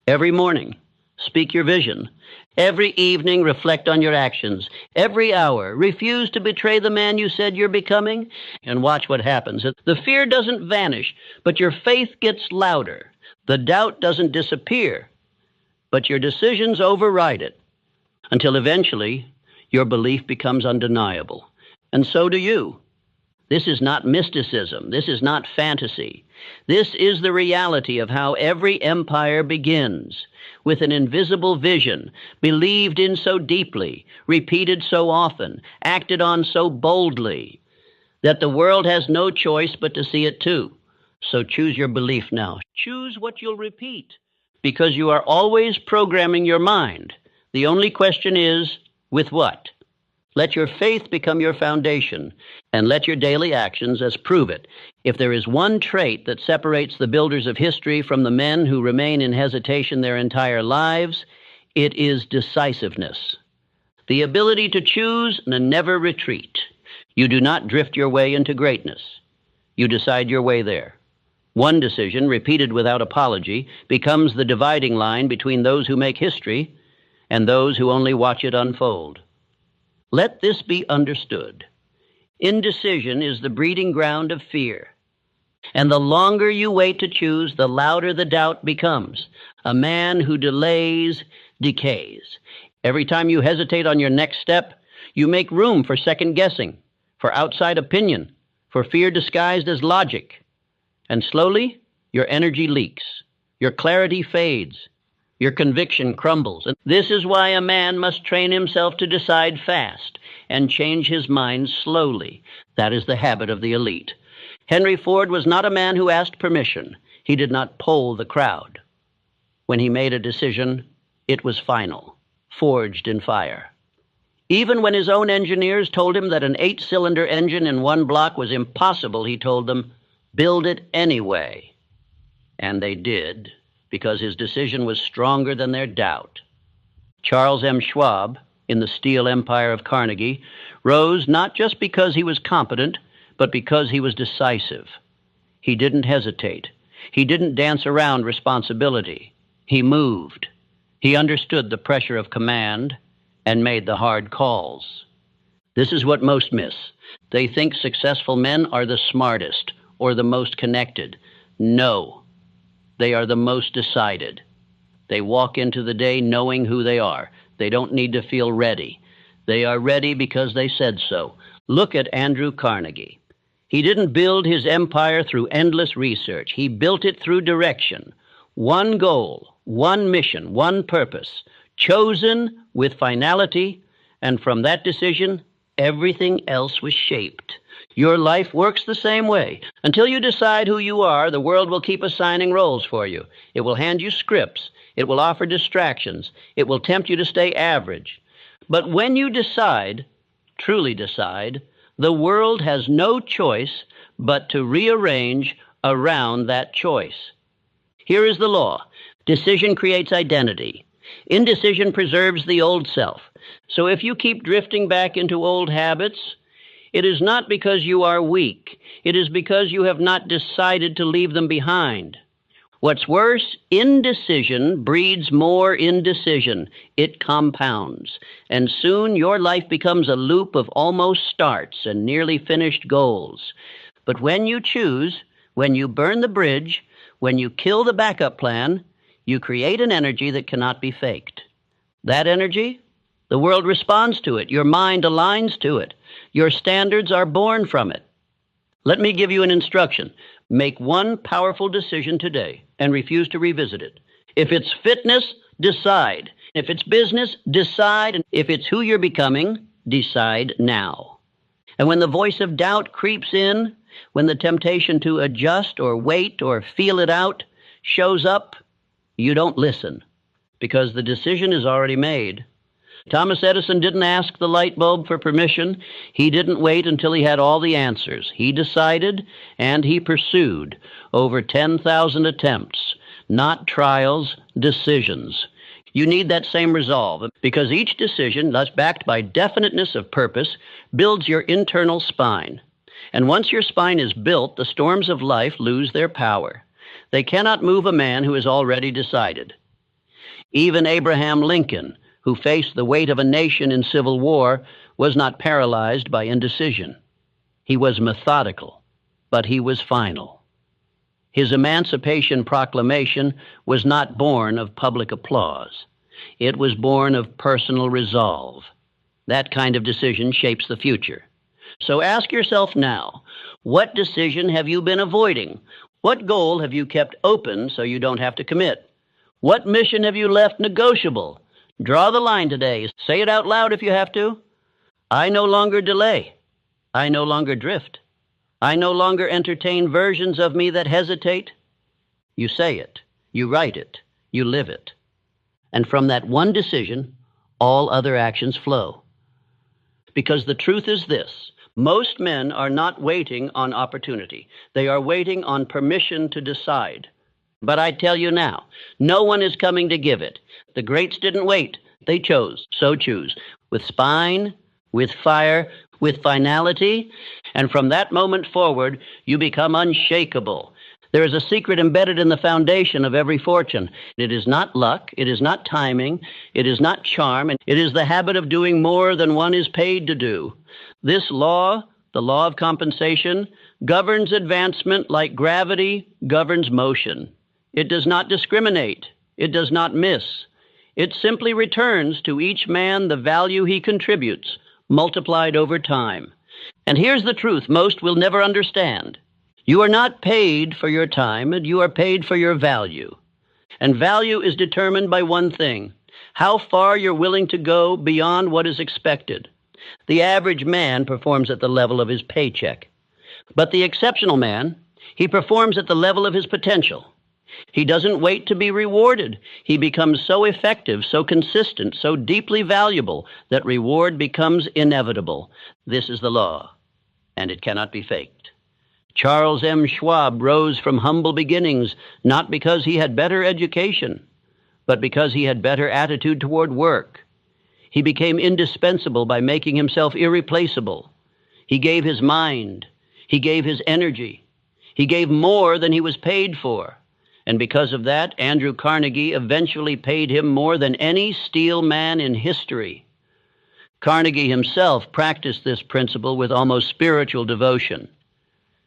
[SPEAKER 1] Every morning, speak your vision. Every evening, reflect on your actions. Every hour, refuse to betray the man you said you're becoming, and watch what happens. The fear doesn't vanish, but your faith gets louder. The doubt doesn't disappear, but your decisions override it until eventually your belief becomes undeniable. And so do you. This is not mysticism. This is not fantasy. This is the reality of how every empire begins, with an invisible vision, believed in so deeply, repeated so often, acted on so boldly, that the world has no choice but to see it too. So choose your belief now. Choose what you'll repeat, because you are always programming your mind. The only question is, with what? Let your faith become your foundation, and let your daily actions as prove it. If there is one trait that separates the builders of history from the men who remain in hesitation their entire lives, it is decisiveness. The ability to choose and never retreat. You do not drift your way into greatness. You decide your way there. One decision, repeated without apology, becomes the dividing line between those who make history and those who only watch it unfold. Let this be understood. Indecision is the breeding ground of fear. And the longer you wait to choose, the louder the doubt becomes. A man who delays decays. Every time you hesitate on your next step, you make room for second guessing, for outside opinion, for fear disguised as logic. And slowly, your energy leaks. Your clarity fades. Your conviction crumbles. And this is why a man must train himself to decide fast and change his mind slowly. That is the habit of the elite. Henry Ford was not a man who asked permission. He did not poll the crowd. When he made a decision, it was final, forged in fire. Even when his own engineers told him that an 8-cylinder engine in one block was impossible, he told them, build it anyway. And they did, because his decision was stronger than their doubt. Charles M. Schwab, in the steel empire of Carnegie, rose not just because he was competent, but because he was decisive. He didn't hesitate. He didn't dance around responsibility. He moved. He understood the pressure of command and made the hard calls. This is what most miss. They think successful men are the smartest or the most connected. No. They are the most decided. They walk into the day knowing who they are. They don't need to feel ready. They are ready because they said so. Look at Andrew Carnegie. He didn't build his empire through endless research. He built it through direction. One goal, one mission, one purpose, chosen with finality, and from that decision, everything else was shaped. Your life works the same way. Until you decide who you are, the world will keep assigning roles for you. It will hand you scripts. It will offer distractions. It will tempt you to stay average. But when you decide, truly decide, the world has no choice but to rearrange around that choice. Here is the law. Decision creates identity. Indecision preserves the old self. So if you keep drifting back into old habits, it is not because you are weak. It is because you have not decided to leave them behind. What's worse, indecision breeds more indecision. It compounds. And soon your life becomes a loop of almost starts and nearly finished goals. But when you choose, when you burn the bridge, when you kill the backup plan, you create an energy that cannot be faked. That energy, the world responds to it. Your mind aligns to it. Your standards are born from it. Let me give you an instruction. Make one powerful decision today and refuse to revisit it. If it's fitness, decide. If it's business, decide. And if it's who you're becoming, decide now. And when the voice of doubt creeps in, when the temptation to adjust or wait or feel it out shows up, you don't listen, because the decision is already made. Thomas Edison didn't ask the light bulb for permission. He didn't wait until he had all the answers. He decided, and he pursued over 10,000 attempts, not trials, decisions. You need that same resolve, because each decision, thus backed by definiteness of purpose, builds your internal spine. And once your spine is built, the storms of life lose their power. They cannot move a man who has already decided. Even Abraham Lincoln, who faced the weight of a nation in civil war, was not paralyzed by indecision. He was methodical, but he was final. His Emancipation Proclamation was not born of public applause. It was born of personal resolve. That kind of decision shapes the future. So ask yourself now, what decision have you been avoiding? What goal have you kept open so you don't have to commit? What mission have you left negotiable? Draw the line today. Say it out loud if you have to. I no longer delay. I no longer drift. I no longer entertain versions of me that hesitate. You say it. You write it. You live it. And from that one decision, all other actions flow. Because the truth is this. Most men are not waiting on opportunity. They are waiting on permission to decide. But I tell you now, no one is coming to give it. The greats didn't wait. They chose. So choose. With spine, with fire, with finality. And from that moment forward, you become unshakable. There is a secret embedded in the foundation of every fortune. It is not luck. It is not timing. It is not charm. It is the habit of doing more than one is paid to do. This law, the law of compensation, governs advancement like gravity governs motion. It does not discriminate. It does not miss. It simply returns to each man the value he contributes, multiplied over time. And here's the truth most will never understand. You are not paid for your time, and you are paid for your value. And value is determined by one thing, how far you're willing to go beyond what is expected. The average man performs at the level of his paycheck. But the exceptional man, he performs at the level of his potential. He doesn't wait to be rewarded. He becomes so effective, so consistent, so deeply valuable that reward becomes inevitable. This is the law, and it cannot be faked. Charles M. Schwab rose from humble beginnings not because he had better education, but because he had better attitude toward work. He became indispensable by making himself irreplaceable. He gave his mind. He gave his energy. He gave more than he was paid for. And because of that, Andrew Carnegie eventually paid him more than any steel man in history. Carnegie himself practiced this principle with almost spiritual devotion.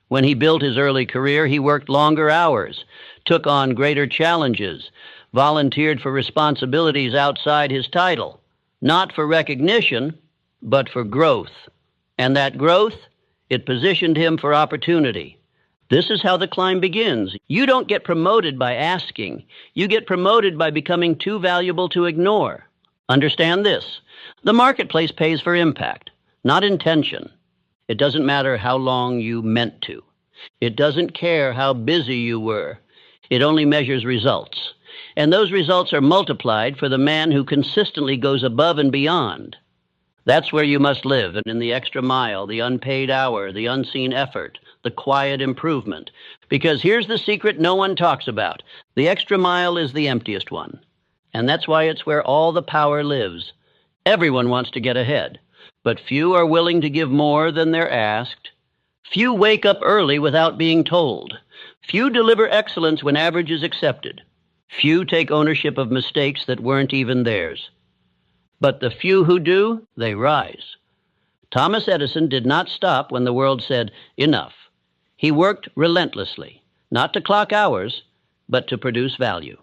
[SPEAKER 1] When he built his early career, he worked longer hours, took on greater challenges, volunteered for responsibilities outside his title, not for recognition, but for growth. And that growth, it positioned him for opportunity. This is how the climb begins. You don't get promoted by asking. You get promoted by becoming too valuable to ignore. Understand this. The marketplace pays for impact, not intention. It doesn't matter how long you meant to. It doesn't care how busy you were. It only measures results. And those results are multiplied for the man who consistently goes above and beyond. That's where you must live, and in the extra mile, the unpaid hour, the unseen effort, the quiet improvement. Because here's the secret no one talks about. The extra mile is the emptiest one. And that's why it's where all the power lives. Everyone wants to get ahead, but few are willing to give more than they're asked. Few wake up early without being told. Few deliver excellence when average is accepted. Few take ownership of mistakes that weren't even theirs. But the few who do, they rise. Thomas Edison did not stop when the world said, enough. He worked relentlessly, not to clock hours, but to produce value.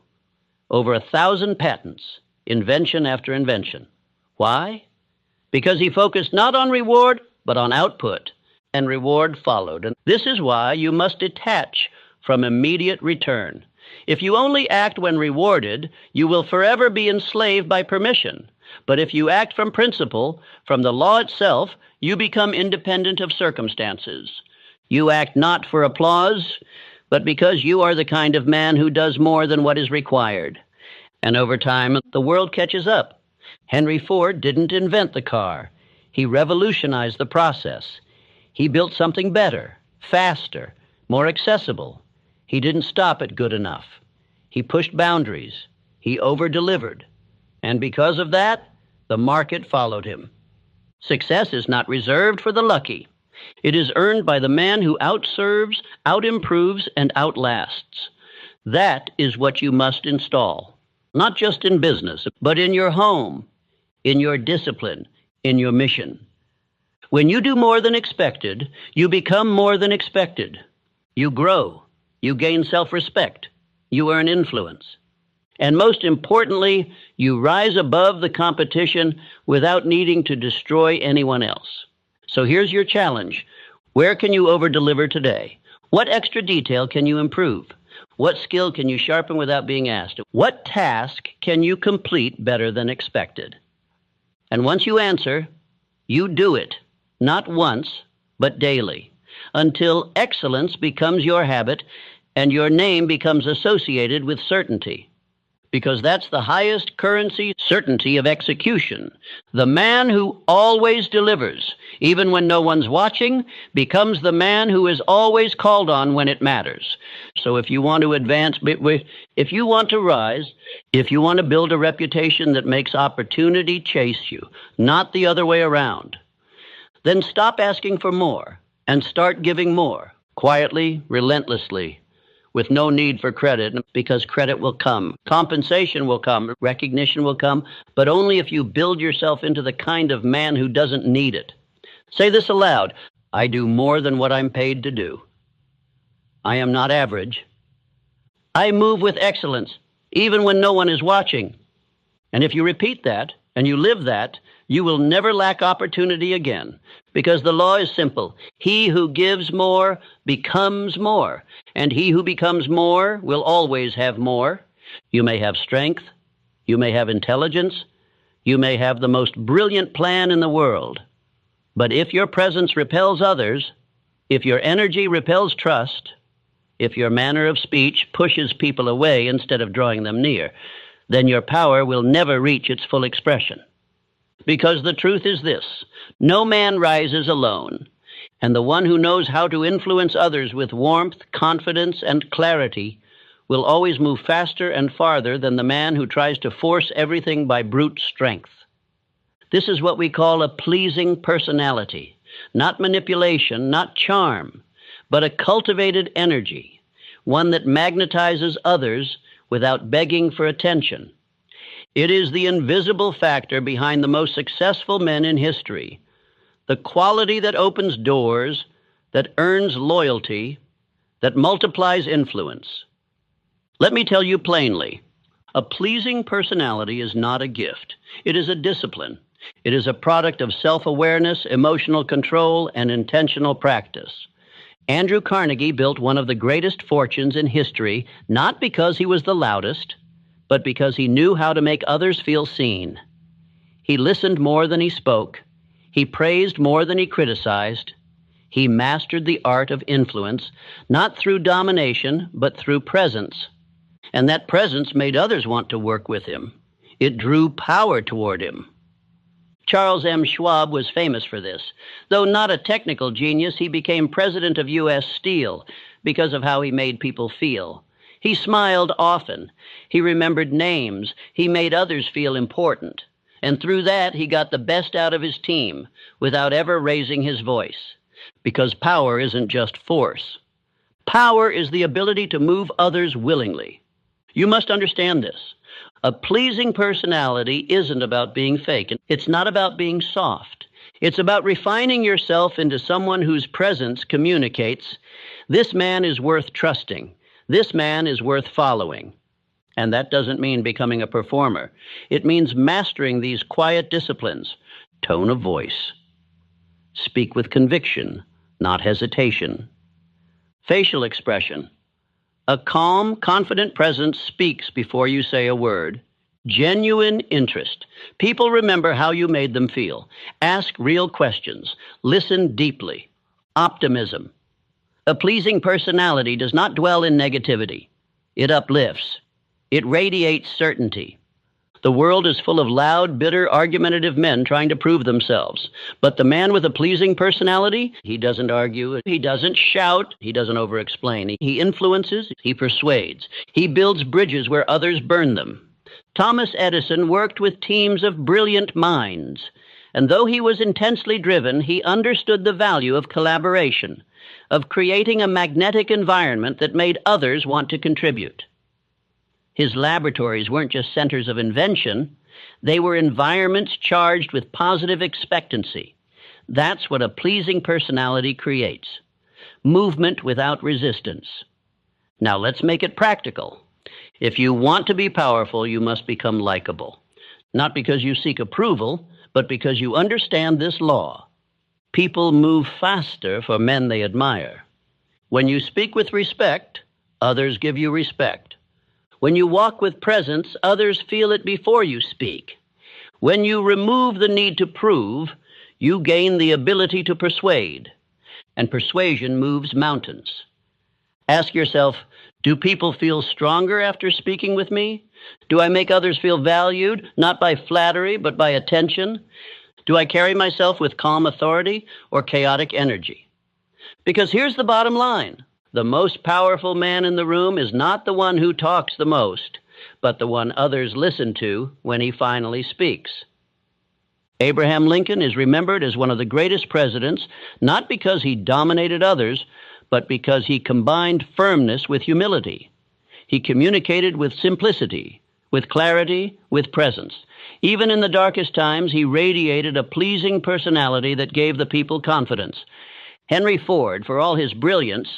[SPEAKER 1] Over 1,000 patents, invention after invention. Why? Because he focused not on reward, but on output, and reward followed. And this is why you must detach from immediate return. If you only act when rewarded, you will forever be enslaved by permission. But if you act from principle, from the law itself, you become independent of circumstances. You act not for applause, but because you are the kind of man who does more than what is required. And over time, the world catches up. Henry Ford didn't invent the car. He revolutionized the process. He built something better, faster, more accessible. He didn't stop at good enough. He pushed boundaries. He over-delivered. And because of that, the market followed him. Success is not reserved for the lucky. It is earned by the man who outserves, outimproves, and outlasts. That is what you must install, not just in business, but in your home, in your discipline, in your mission. When you do more than expected, you become more than expected. You grow. You gain self-respect. You earn influence. And most importantly, you rise above the competition without needing to destroy anyone else. So here's your challenge. Where can you over-deliver today? What extra detail can you improve? What skill can you sharpen without being asked? What task can you complete better than expected? And once you answer, you do it, not once, but daily, until excellence becomes your habit and your name becomes associated with certainty. Because that's the highest currency, certainty of execution. The man who always delivers, even when no one's watching, becomes the man who is always called on when it matters. So if you want to advance, if you want to rise, if you want to build a reputation that makes opportunity chase you, not the other way around, then stop asking for more and start giving more, quietly, relentlessly, with no need for credit, because credit will come. Compensation will come. Recognition will come, but only if you build yourself into the kind of man who doesn't need it. Say this aloud. I do more than what I'm paid to do. I am not average. I move with excellence, even when no one is watching. And if you repeat that, and you live that, you will never lack opportunity again, because the law is simple. He who gives more becomes more, and he who becomes more will always have more. You may have strength, you may have intelligence, you may have the most brilliant plan in the world, but if your presence repels others, if your energy repels trust, if your manner of speech pushes people away instead of drawing them near, then your power will never reach its full expression. Because the truth is this: no man rises alone, and the one who knows how to influence others with warmth, confidence, and clarity will always move faster and farther than the man who tries to force everything by brute strength. This is what we call a pleasing personality, not manipulation, not charm, but a cultivated energy, one that magnetizes others without begging for attention. It is the invisible factor behind the most successful men in history, the quality that opens doors, that earns loyalty, that multiplies influence. Let me tell you plainly, a pleasing personality is not a gift. It is a discipline. It is a product of self-awareness, emotional control, and intentional practice. Andrew Carnegie built one of the greatest fortunes in history, not because he was the loudest, but because he knew how to make others feel seen. He listened more than he spoke. He praised more than he criticized. He mastered the art of influence, not through domination, but through presence. And that presence made others want to work with him. It drew power toward him. Charles M. Schwab was famous for this. Though not a technical genius, he became president of U.S. Steel because of how he made people feel. He smiled often. He remembered names. He made others feel important. And through that, he got the best out of his team without ever raising his voice. Because power isn't just force. Power is the ability to move others willingly. You must understand this. A pleasing personality isn't about being fake. It's not about being soft. It's about refining yourself into someone whose presence communicates, this man is worth trusting. This man is worth following. And that doesn't mean becoming a performer. It means mastering these quiet disciplines. Tone of voice. Speak with conviction, not hesitation. Facial expression. A calm, confident presence speaks before you say a word. Genuine interest. People remember how you made them feel. Ask real questions. Listen deeply. Optimism. A pleasing personality does not dwell in negativity. It uplifts. It radiates certainty. The world is full of loud, bitter, argumentative men trying to prove themselves. But the man with a pleasing personality, he doesn't argue, he doesn't shout, he doesn't over-explain. He influences, he persuades. He builds bridges where others burn them. Thomas Edison worked with teams of brilliant minds. And though he was intensely driven, he understood the value of collaboration, of creating a magnetic environment that made others want to contribute. His laboratories weren't just centers of invention. They were environments charged with positive expectancy. That's what a pleasing personality creates. Movement without resistance. Now let's make it practical. If you want to be powerful, you must become likable. Not because you seek approval, but because you understand this law. People move faster for men they admire. When you speak with respect, others give you respect. When you walk with presence, others feel it before you speak. When you remove the need to prove, you gain the ability to persuade, and persuasion moves mountains. Ask yourself, do people feel stronger after speaking with me? Do I make others feel valued, not by flattery, but by attention? Do I carry myself with calm authority or chaotic energy? Because here's the bottom line. The most powerful man in the room is not the one who talks the most, but the one others listen to when he finally speaks. Abraham Lincoln is remembered as one of the greatest presidents, not because he dominated others, but because he combined firmness with humility. He communicated with simplicity, with clarity, with presence. Even in the darkest times, he radiated a pleasing personality that gave the people confidence. Henry Ford, for all his brilliance,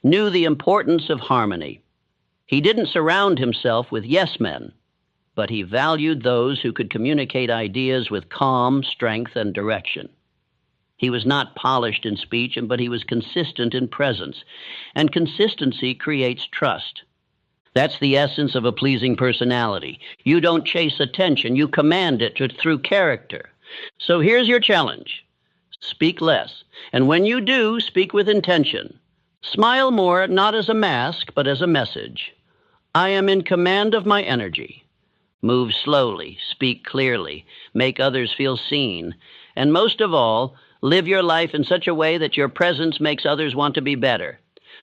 [SPEAKER 1] knew the importance of harmony. He didn't surround himself with yes-men, but he valued those who could communicate ideas with calm, strength, and direction. He was not polished in speech, but he was consistent in presence, and consistency creates trust. That's the essence of a pleasing personality. You don't chase attention, you command it through character. So here's your challenge. Speak less, and when you do, speak with intention. Smile more, not as a mask, but as a message. I am in command of my energy. Move slowly, speak clearly, make others feel seen, and most of all, live your life in such a way that your presence makes others want to be better.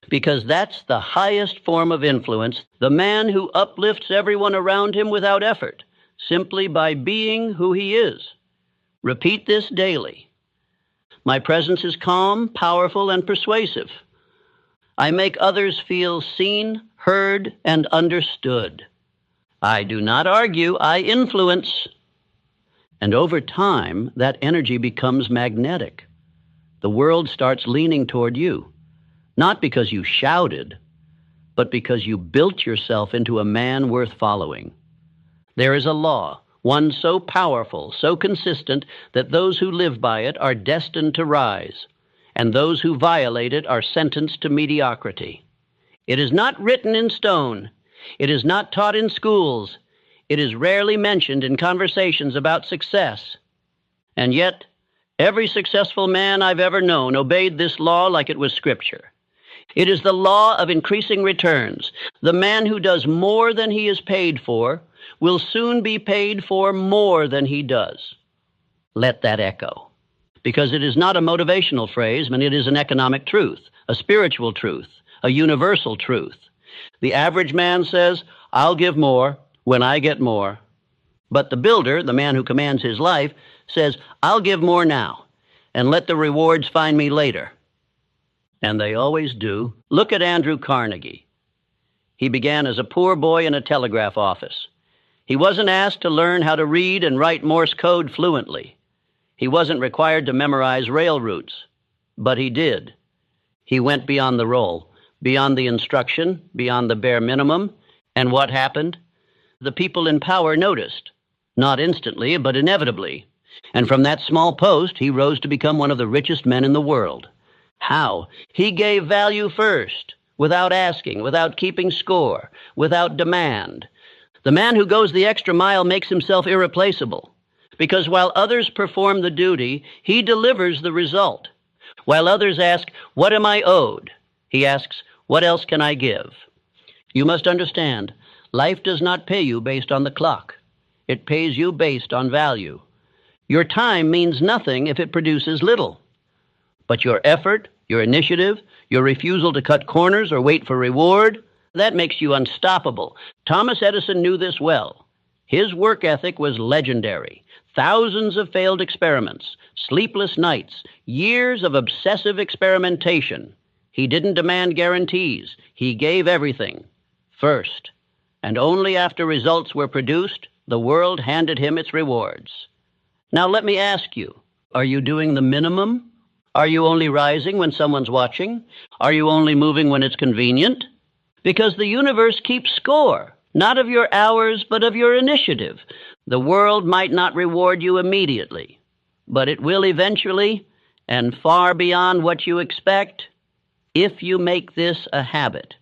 [SPEAKER 1] Because that's the highest form of influence, the man who uplifts everyone around him without effort, simply by being who he is. Repeat this daily. My presence is calm, powerful, and persuasive. I make others feel seen, heard, and understood. I do not argue, I influence. And over time, that energy becomes magnetic. The world starts leaning toward you, not because you shouted, but because you built yourself into a man worth following. There is a law, one so powerful, so consistent, that those who live by it are destined to rise, and those who violate it are sentenced to mediocrity. It is not written in stone. It is not taught in schools. It is rarely mentioned in conversations about success. And yet, every successful man I've ever known obeyed this law like it was scripture. It is the law of increasing returns. The man who does more than he is paid for will soon be paid for more than he does. Let that echo. Because it is not a motivational phrase, but it is an economic truth, a spiritual truth, a universal truth. The average man says, I'll give more when I get more. But the builder, the man who commands his life, says, I'll give more now, and let the rewards find me later. And they always do. Look at Andrew Carnegie. He began as a poor boy in a telegraph office. He wasn't asked to learn how to read and write Morse code fluently. He wasn't required to memorize rail routes, but he did. He went beyond the role, beyond the instruction, beyond the bare minimum. And what happened? The people in power noticed, not instantly, but inevitably. And from that small post, he rose to become one of the richest men in the world. How? He gave value first, without asking, without keeping score, without demand. The man who goes the extra mile makes himself irreplaceable, because while others perform the duty, he delivers the result. While others ask, what am I owed? He asks, what else can I give? You must understand, life does not pay you based on the clock. It pays you based on value. Your time means nothing if it produces little. But your effort, your initiative, your refusal to cut corners or wait for reward, that makes you unstoppable. Thomas Edison knew this well. His work ethic was legendary. Thousands of failed experiments, sleepless nights, years of obsessive experimentation. He didn't demand guarantees. He gave everything. First, and only after results were produced, the world handed him its rewards. Now let me ask you, are you doing the minimum? Are you only rising when someone's watching? Are you only moving when it's convenient? Because the universe keeps score, not of your hours, but of your initiative. The world might not reward you immediately, but it will eventually, and far beyond what you expect, if you make this a habit.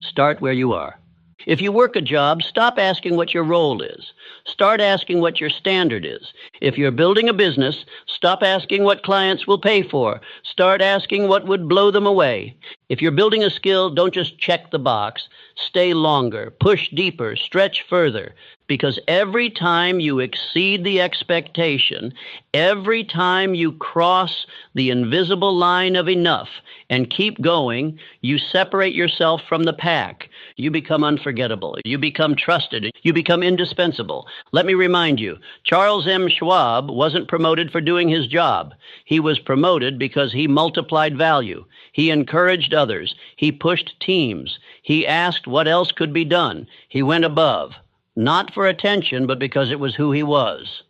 [SPEAKER 1] Start where you are. If you work a job, stop asking what your role is. Start asking what your standard is. If you're building a business, stop asking what clients will pay for. Start asking what would blow them away. If you're building a skill, don't just check the box. Stay longer, push deeper, stretch further. Because every time you exceed the expectation, every time you cross the invisible line of enough and keep going, you separate yourself from the pack. You become unforgettable. You become trusted. You become indispensable. Let me remind you, Charles M. Schwab wasn't promoted for doing his job. He was promoted because he multiplied value. He encouraged others. He pushed teams. He asked what else could be done. He went above. Not for attention, but because it was who he was.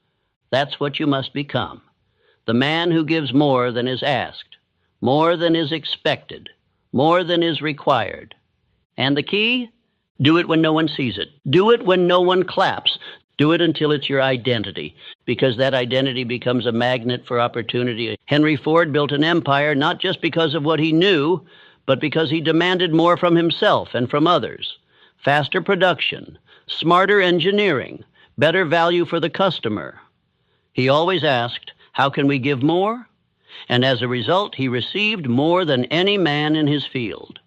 [SPEAKER 1] That's what you must become. The man who gives more than is asked, more than is expected, more than is required. And the key? Do it when no one sees it. Do it when no one claps. Do it until it's your identity, because that identity becomes a magnet for opportunity. Henry Ford built an empire not just because of what he knew, but because he demanded more from himself and from others. Faster production, smarter engineering, better value for the customer. He always asked, how can we give more? And as a result, he received more than any man in his field.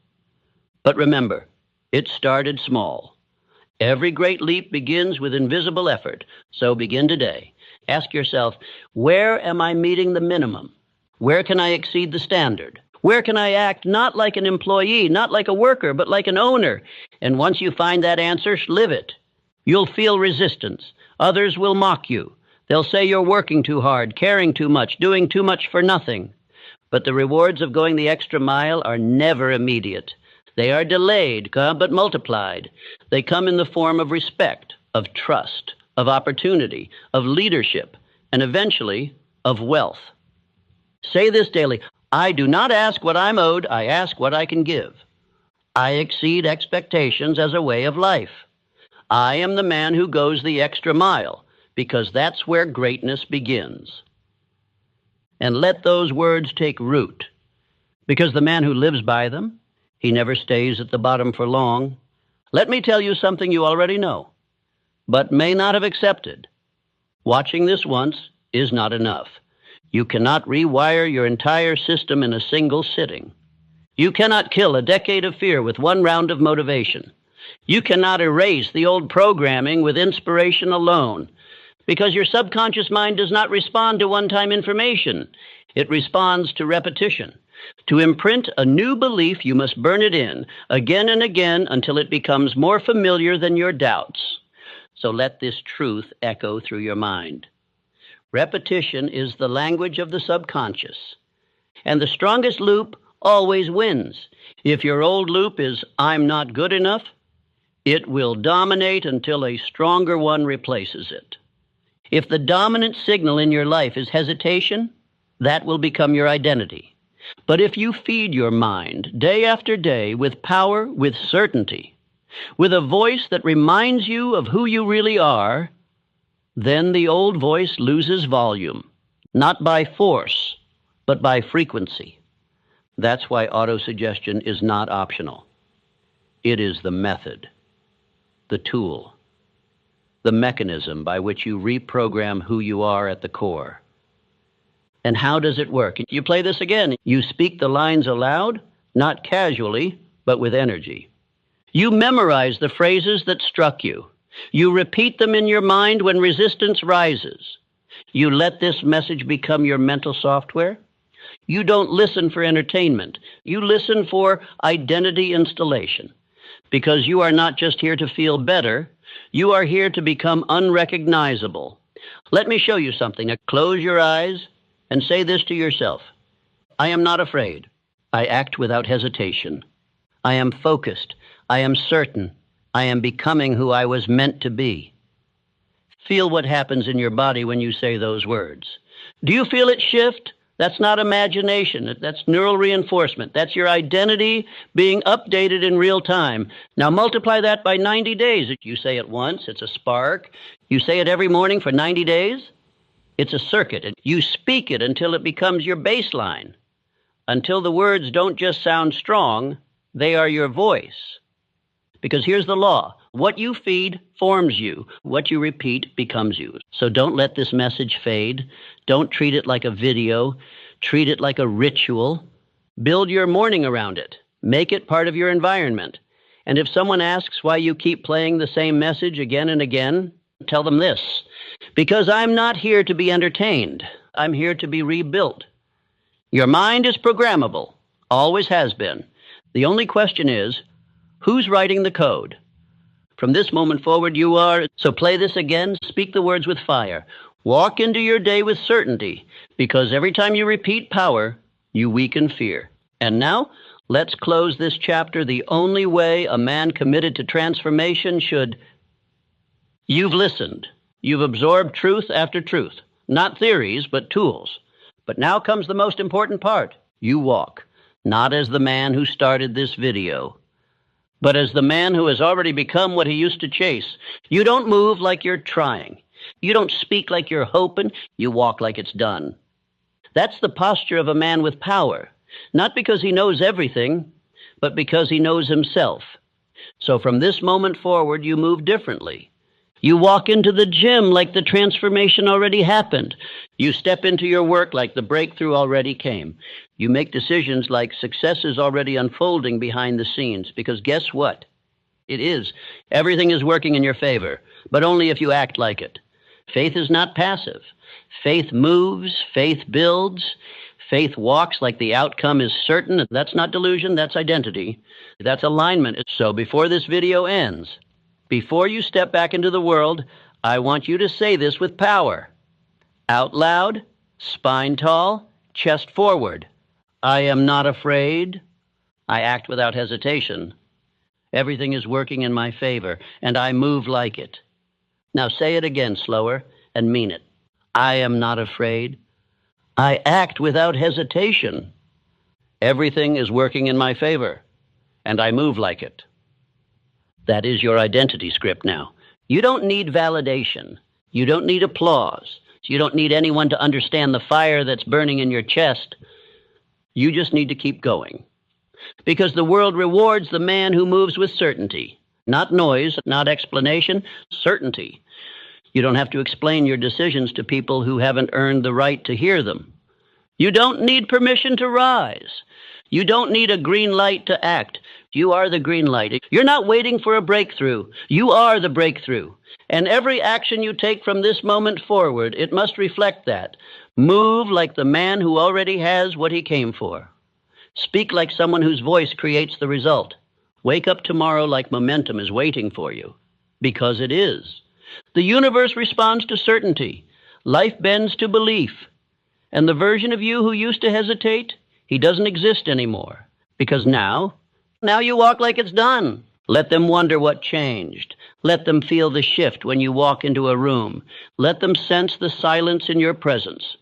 [SPEAKER 1] But remember, it started small. Every great leap begins with invisible effort, so begin today. Ask yourself, where am I meeting the minimum? Where can I exceed the standard? Where can I act not like an employee, not like a worker, but like an owner? And once you find that answer, live it. You'll feel resistance. Others will mock you. They'll say you're working too hard, caring too much, doing too much for nothing. But the rewards of going the extra mile are never immediate. They are delayed, but multiplied. They come in the form of respect, of trust, of opportunity, of leadership, and eventually of wealth. Say this daily. I do not ask what I'm owed, I ask what I can give. I exceed expectations as a way of life. I am the man who goes the extra mile, because that's where greatness begins. And let those words take root, because the man who lives by them, he never stays at the bottom for long. Let me tell you something you already know, but may not have accepted. Watching this once is not enough. You cannot rewire your entire system in a single sitting. You cannot kill a decade of fear with one round of motivation. You cannot erase the old programming with inspiration alone, because your subconscious mind does not respond to one-time information. It responds to repetition. To imprint a new belief, you must burn it in again and again until it becomes more familiar than your doubts. So let this truth echo through your mind. Repetition is the language of the subconscious, and the strongest loop always wins. If your old loop is, I'm not good enough, it will dominate until a stronger one replaces it. If the dominant signal in your life is hesitation, that will become your identity. But if you feed your mind day after day with power, with certainty, with a voice that reminds you of who you really are, then the old voice loses volume, not by force, but by frequency. That's why autosuggestion is not optional. It is the method, the tool, the mechanism by which you reprogram who you are at the core. And how does it work? You play this again. You speak the lines aloud, not casually, but with energy. You memorize the phrases that struck you. You repeat them in your mind when resistance rises. You let this message become your mental software. You don't listen for entertainment. You listen for identity installation. Because you are not just here to feel better, you are here to become unrecognizable. Let me show you something. Now, close your eyes and say this to yourself. I am not afraid. I act without hesitation. I am focused. I am certain. I am becoming who I was meant to be. Feel what happens in your body when you say those words. Do you feel it shift? That's not imagination. That's neural reinforcement. That's your identity being updated in real time. Now multiply that by 90 days. You say it once, it's a spark. You say it every morning for 90 days, it's a circuit. You speak it until it becomes your baseline, until the words don't just sound strong, they are your voice. Because here's the law. What you feed forms you. What you repeat becomes you. So don't let this message fade. Don't treat it like a video. Treat it like a ritual. Build your morning around it. Make it part of your environment. And if someone asks why you keep playing the same message again and again, tell them this: because I'm not here to be entertained. I'm here to be rebuilt. Your mind is programmable. Always has been. The only question is, who's writing the code? From this moment forward, you are. So play this again. Speak the words with fire. Walk into your day with certainty, because every time you repeat power, you weaken fear. And now, let's close this chapter the only way a man committed to transformation should. You've listened. You've absorbed truth after truth. Not theories, but tools. But now comes the most important part. You walk, not as the man who started this video, but as the man who has already become what he used to chase. You don't move like you're trying. You don't speak like you're hoping. You walk like it's done. That's the posture of a man with power, not because he knows everything, but because he knows himself. So from this moment forward, you move differently. You walk into the gym like the transformation already happened. You step into your work like the breakthrough already came. You make decisions like success is already unfolding behind the scenes, because guess what? It is. Everything is working in your favor, but only if you act like it. Faith is not passive. Faith moves, faith builds, faith walks like the outcome is certain. That's not delusion, that's identity. That's alignment. So before this video ends, before you step back into the world, I want you to say this with power. Out loud, spine tall, chest forward. I am not afraid. I act without hesitation. Everything is working in my favor, and I move like it. Now say it again slower and mean it. I am not afraid. I act without hesitation. Everything is working in my favor, and I move like it. That is your identity script now. You don't need validation. You don't need applause. You don't need anyone to understand the fire that's burning in your chest. You just need to keep going. Because the world rewards the man who moves with certainty. Not noise, not explanation, certainty. You don't have to explain your decisions to people who haven't earned the right to hear them. You don't need permission to rise. You don't need a green light to act. You are the green light. You're not waiting for a breakthrough. You are the breakthrough. And every action you take from this moment forward, it must reflect that. Move like the man who already has what he came for. Speak like someone whose voice creates the result. Wake up tomorrow like momentum is waiting for you. Because it is. The universe responds to certainty. Life bends to belief. And the version of you who used to hesitate, he doesn't exist anymore. Because now you walk like it's done. Let them wonder what changed. Let them feel the shift when you walk into a room. Let them sense the silence in your presence.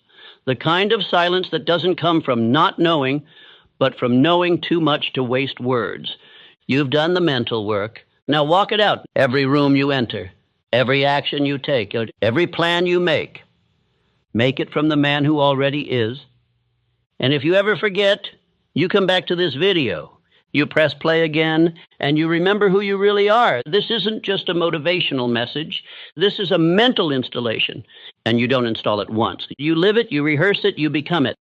[SPEAKER 1] The kind of silence that doesn't come from not knowing, but from knowing too much to waste words. You've done the mental work. Now walk it out. Every room you enter, every action you take, every plan you make it from the man who already is. And if you ever forget, you come back to this video. You press play again, and you remember who you really are. This isn't just a motivational message. This is a mental installation, and you don't install it once. You live it, you rehearse it, you become it.